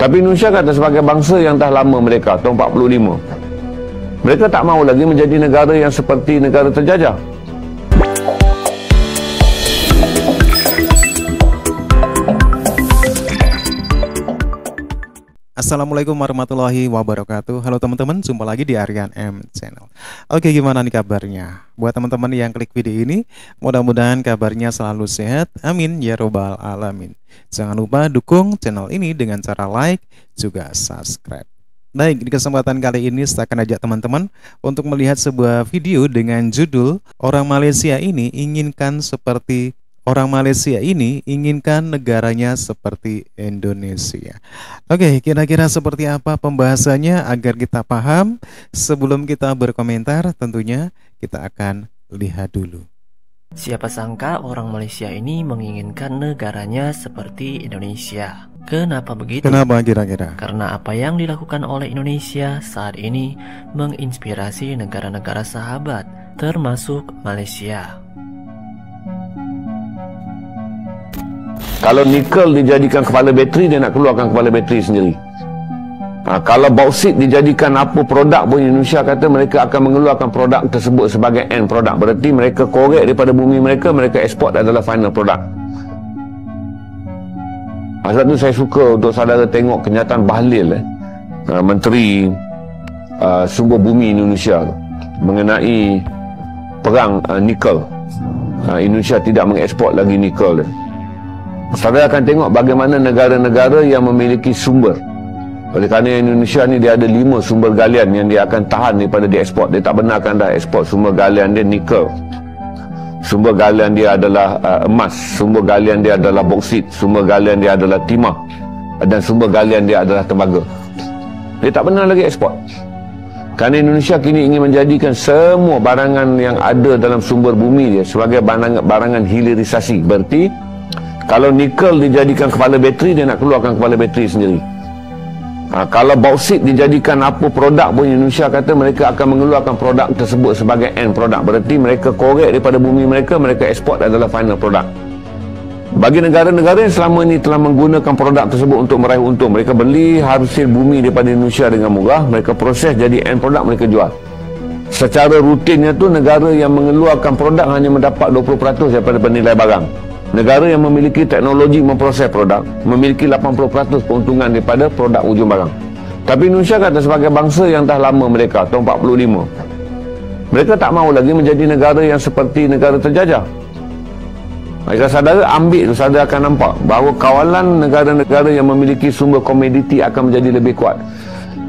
Tapi Indonesia kata sebagai bangsa yang dah lama mereka, tahun 45, mereka tak mahu lagi menjadi negara yang seperti negara terjajah. Assalamualaikum warahmatullahi wabarakatuh. Halo teman-teman, jumpa lagi di Aryan M Channel. Oke, gimana nih kabarnya? Buat teman-teman yang klik video ini, mudah-mudahan kabarnya selalu sehat. Amin ya robbal alamin. Jangan lupa dukung channel ini dengan cara like, juga subscribe. Baik, di kesempatan kali ini saya akan ajak teman-teman untuk melihat sebuah video dengan judul Orang Malaysia ini inginkan negaranya seperti Indonesia. Oke, kira-kira seperti apa pembahasannya agar kita paham? Sebelum kita berkomentar, tentunya kita akan lihat dulu. Siapa sangka orang Malaysia ini menginginkan negaranya seperti Indonesia. Kenapa begitu? Kenapa kira-kira? Karena apa yang dilakukan oleh Indonesia saat ini menginspirasi negara-negara sahabat, termasuk Malaysia. Kalau nikel dijadikan kepala bateri, dia nak keluarkan kepala bateri sendiri. Kalau bauksit dijadikan apa produk pun, Indonesia kata mereka akan mengeluarkan produk tersebut sebagai end produk. Berarti mereka korek daripada bumi mereka eksport adalah final produk. Sebab tu saya suka untuk saudara tengok kenyataan Bahlil, Menteri Sumber Bumi Indonesia mengenai perang nikel. Indonesia tidak mengeksport lagi nikel. Saudara akan tengok bagaimana negara-negara yang memiliki sumber. Oleh kerana Indonesia ni dia ada 5 sumber galian yang dia akan tahan daripada dieksport. Dia tak benarkan dah ekspor. Sumber galian dia nikel, sumber galian dia adalah emas, sumber galian dia adalah bauksit, sumber galian dia adalah timah, dan sumber galian dia adalah tembaga. Dia tak benar lagi ekspor. Kerana Indonesia kini ingin menjadikan semua barangan yang ada dalam sumber bumi dia sebagai barangan hilirisasi. Berarti kalau nikel dijadikan kepala bateri, dia nak keluarkan kepala bateri sendiri. Kalau bauksit dijadikan apa produk pun, Indonesia kata mereka akan mengeluarkan produk tersebut sebagai end produk. Berarti mereka korek daripada bumi mereka eksport adalah final produk. Bagi negara-negara yang selama ini telah menggunakan produk tersebut untuk meraih untung, mereka beli hasil bumi daripada Indonesia dengan murah, mereka proses jadi end produk, mereka jual. Secara rutinnya tu, negara yang mengeluarkan produk hanya mendapat 20% daripada penilai barang. Negara yang memiliki teknologi memproses produk memiliki 80% keuntungan daripada produk ujung barang. Tapi Indonesia kata sebagai bangsa yang dah lama mereka, tahun 45, mereka tak mahu lagi menjadi negara yang seperti negara terjajah. Jika saudara ambil tu, saudara akan nampak bahawa kawalan negara-negara yang memiliki sumber komoditi akan menjadi lebih kuat.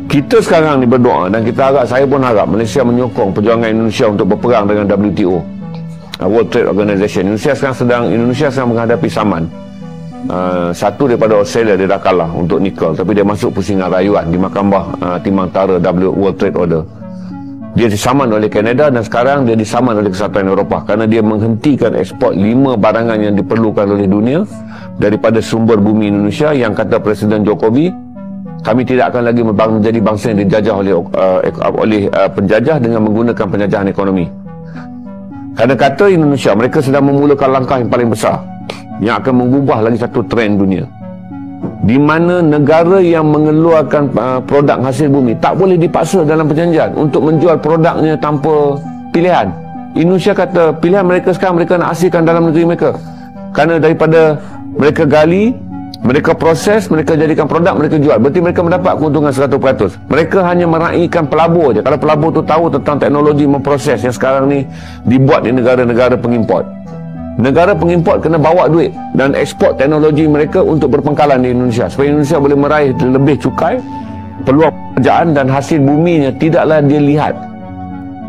Kita sekarang ni berdoa dan kita harap, saya pun harap Malaysia menyokong perjuangan Indonesia untuk berperang dengan WTO, World Trade Organization. Indonesia sedang menghadapi saman. Satu daripada Australia dia dah kalah untuk nikel, tapi dia masuk pusingan rayuan di Mahkamah Timbang Tara World Trade Order. Dia disaman oleh Kanada dan sekarang dia disaman oleh Kesatuan Eropah kerana dia menghentikan ekspor 5 barangan yang diperlukan oleh dunia daripada sumber bumi Indonesia, yang kata Presiden Jokowi, kami tidak akan lagi menjadi bangsa yang dijajah oleh penjajah dengan menggunakan penjajahan ekonomi. Kerana kata Indonesia, mereka sedang memulakan langkah yang paling besar yang akan mengubah lagi satu trend dunia, di mana negara yang mengeluarkan produk hasil bumi tak boleh dipaksa dalam perjanjian untuk menjual produknya tanpa pilihan. Indonesia kata pilihan mereka sekarang, mereka nak hasilkan dalam negeri mereka. Kerana daripada mereka gali, mereka proses, mereka jadikan produk, mereka jual. Berarti mereka mendapat keuntungan 100%. Mereka hanya meraihkan pelabur je. Kalau pelabur tu tahu tentang teknologi memproses yang sekarang ni dibuat di negara-negara pengimport. Negara pengimport kena bawa duit dan ekspor teknologi mereka untuk berpengkalan di Indonesia, supaya Indonesia boleh meraih lebih cukai, peluang pekerjaan, dan hasil buminya tidaklah dia lihat.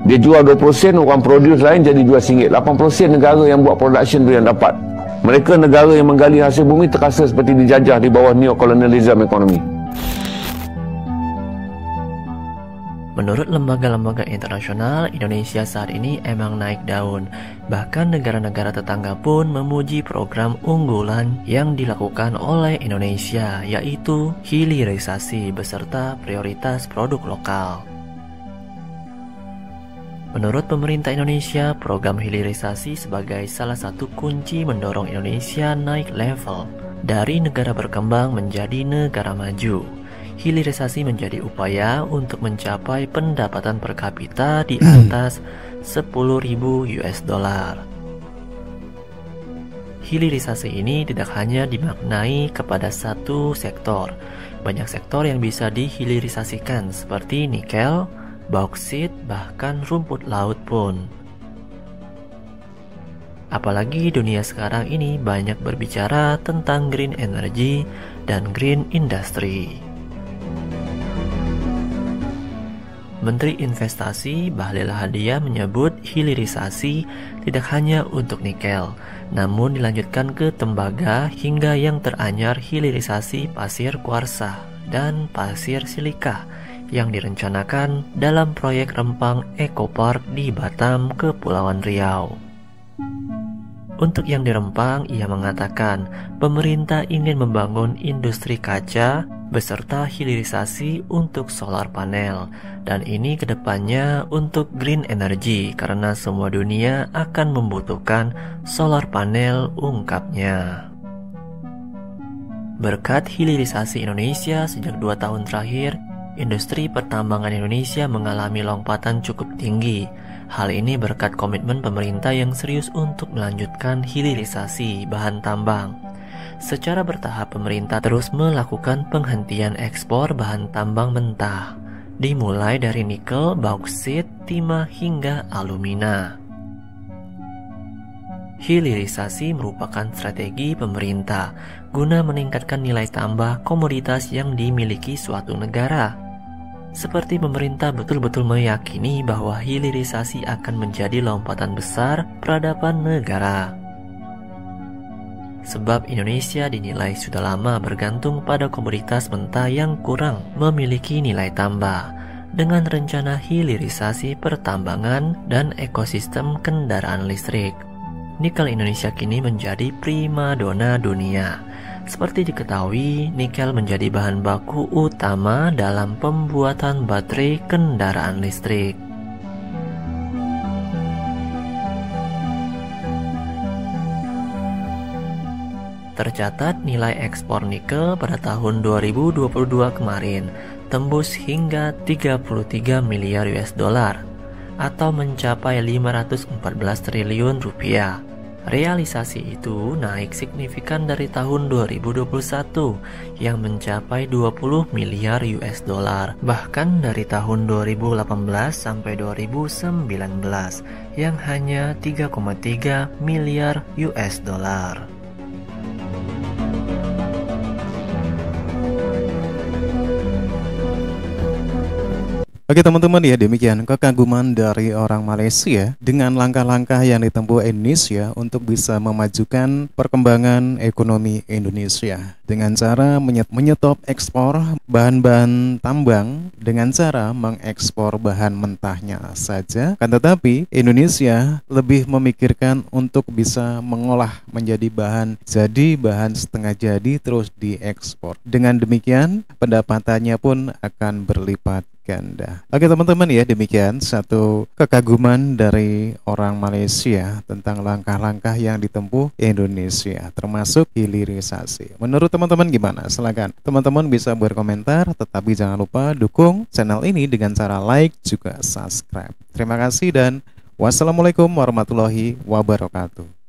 Dia jual 20%, orang produce lain jadi jual RM1. 80% negara yang buat production tu yang dapat. Mereka negara yang menggali hasil bumi terasa seperti dijajah di bawah neokolonialisme ekonomi. Menurut lembaga-lembaga internasional, Indonesia saat ini emang naik daun. Bahkan negara-negara tetangga pun memuji program unggulan yang dilakukan oleh Indonesia, yaitu hilirisasi beserta prioritas produk lokal. Menurut pemerintah Indonesia, program hilirisasi sebagai salah satu kunci mendorong Indonesia naik level dari negara berkembang menjadi negara maju. Hilirisasi menjadi upaya untuk mencapai pendapatan per kapita di atas 10.000 US dollar. Hilirisasi ini tidak hanya dimaknai kepada satu sektor. Banyak sektor yang bisa dihilirisasikan seperti nikel, bauksit, bahkan rumput laut pun. Apalagi dunia sekarang ini banyak berbicara tentang green energy dan green industry. Menteri Investasi Bahlil Lahadalia menyebut hilirisasi tidak hanya untuk nikel, namun dilanjutkan ke tembaga hingga yang teranyar hilirisasi pasir kuarsa dan pasir silika yang direncanakan dalam proyek Rempang Eco Park di Batam, Kepulauan Riau. Untuk yang di Rempang, ia mengatakan pemerintah ingin membangun industri kaca beserta hilirisasi untuk solar panel, dan ini kedepannya untuk green energy karena semua dunia akan membutuhkan solar panel, ungkapnya. Berkat hilirisasi Indonesia sejak 2 tahun terakhir, industri pertambangan Indonesia mengalami lompatan cukup tinggi. Hal ini berkat komitmen pemerintah yang serius untuk melanjutkan hilirisasi bahan tambang. Secara bertahap pemerintah terus melakukan penghentian ekspor bahan tambang mentah, dimulai dari nikel, bauksit, timah hingga alumina. Hilirisasi merupakan strategi pemerintah guna meningkatkan nilai tambah komoditas yang dimiliki suatu negara. Seperti pemerintah betul-betul meyakini bahwa hilirisasi akan menjadi lompatan besar peradaban negara. Sebab Indonesia dinilai sudah lama bergantung pada komoditas mentah yang kurang memiliki nilai tambah. Dengan rencana hilirisasi pertambangan dan ekosistem kendaraan listrik, nikel Indonesia kini menjadi primadona dunia. Seperti diketahui, nikel menjadi bahan baku utama dalam pembuatan baterai kendaraan listrik. Tercatat nilai ekspor nikel pada tahun 2022 kemarin tembus hingga 33 miliar US dollar atau mencapai 514 triliun rupiah. Realisasi itu naik signifikan dari tahun 2021 yang mencapai 20 miliar US dollar, bahkan dari tahun 2018 sampai 2019 yang hanya 3,3 miliar US dollar. Oke teman-teman, ya demikian kekaguman dari orang Malaysia dengan langkah-langkah yang ditempuh Indonesia untuk bisa memajukan perkembangan ekonomi Indonesia dengan cara menyetop ekspor bahan-bahan tambang dengan cara mengekspor bahan mentahnya saja. Kan tetapi Indonesia lebih memikirkan untuk bisa mengolah menjadi bahan setengah jadi terus diekspor. Dengan demikian pendapatannya pun akan berlipat ganda. Oke teman-teman, ya demikian satu kekaguman dari orang Malaysia tentang langkah-langkah yang ditempuh Indonesia termasuk hilirisasi. Menurut teman-teman gimana? Silakan teman-teman bisa berkomentar, tetapi jangan lupa dukung channel ini dengan cara like juga subscribe. Terima kasih dan wassalamualaikum warahmatullahi wabarakatuh.